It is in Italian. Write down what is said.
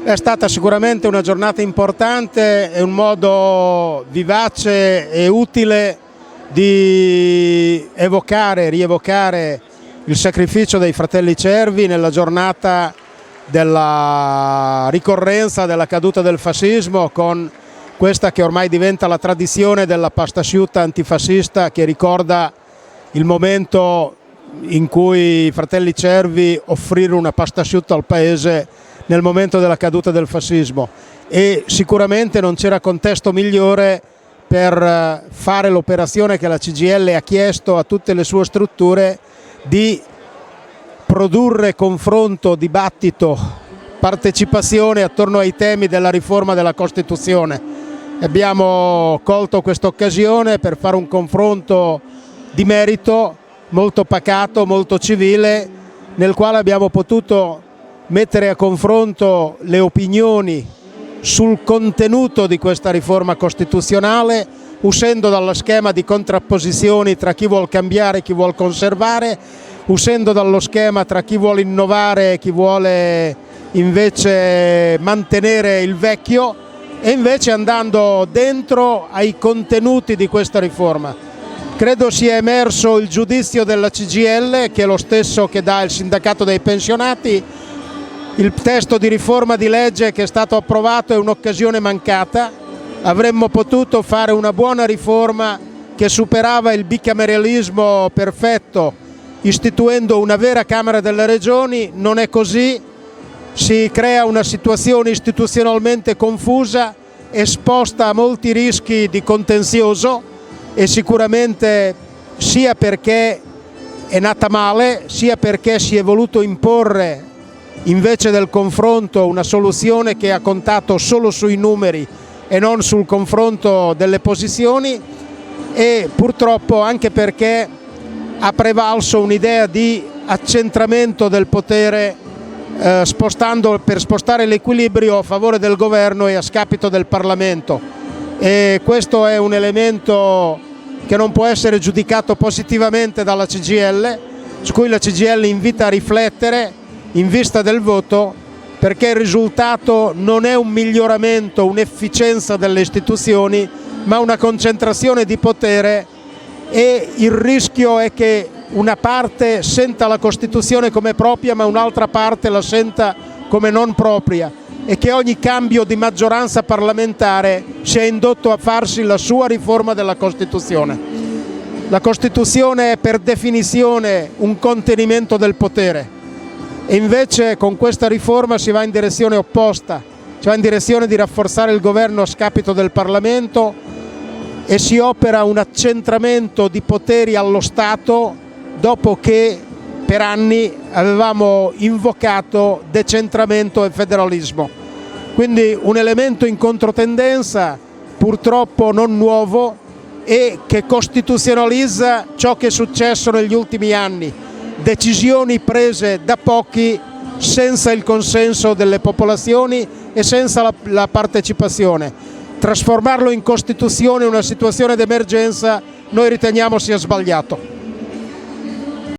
È stata sicuramente una giornata importante e un modo vivace e utile di rievocare il sacrificio dei fratelli Cervi nella giornata della ricorrenza della caduta del fascismo, con questa che ormai diventa la tradizione della pasta asciutta antifascista, che ricorda il momento in cui i fratelli Cervi offrirono una pasta asciutta al paese nel momento della caduta del fascismo, e sicuramente non c'era contesto migliore per fare l'operazione che la CGIL ha chiesto a tutte le sue strutture di produrre confronto, dibattito, partecipazione attorno ai temi della riforma della Costituzione. Abbiamo colto questa occasione per fare un confronto di merito molto pacato, molto civile, nel quale abbiamo potuto mettere a confronto le opinioni sul contenuto di questa riforma costituzionale, uscendo dallo schema di contrapposizioni tra chi vuol cambiare e chi vuol conservare, uscendo dallo schema tra chi vuole innovare e chi vuole invece mantenere il vecchio, e invece andando dentro ai contenuti di questa riforma. Credo sia emerso il giudizio della CGIL, che è lo stesso che dà il sindacato dei pensionati. Il testo di riforma di legge che è stato approvato è un'occasione mancata. Avremmo potuto fare una buona riforma che superava il bicameralismo perfetto, istituendo una vera Camera delle Regioni. Non è così, si crea una situazione istituzionalmente confusa, esposta a molti rischi di contenzioso, e sicuramente sia perché è nata male, sia perché si è voluto imporre invece del confronto una soluzione che ha contato solo sui numeri e non sul confronto delle posizioni, e purtroppo anche perché ha prevalso un'idea di accentramento del potere, per spostare l'equilibrio a favore del governo e a scapito del Parlamento. E questo è un elemento che non può essere giudicato positivamente dalla CGIL, su cui la CGIL invita a riflettere in vista del voto, perché il risultato non è un miglioramento, un'efficienza delle istituzioni, ma una concentrazione di potere, e il rischio è che una parte senta la Costituzione come propria ma un'altra parte la senta come non propria, e che ogni cambio di maggioranza parlamentare sia indotto a farsi la sua riforma della Costituzione. La Costituzione è per definizione un contenimento del potere, e invece con questa riforma si va in direzione opposta, si va in direzione di rafforzare il governo a scapito del Parlamento, e si opera un accentramento di poteri allo Stato dopo che per anni avevamo invocato decentramento e federalismo. Quindi un elemento in controtendenza, purtroppo non nuovo, e che costituzionalizza ciò che è successo negli ultimi anni: decisioni prese da pochi senza il consenso delle popolazioni e senza la partecipazione. Trasformarlo in Costituzione una situazione d'emergenza noi riteniamo sia sbagliato.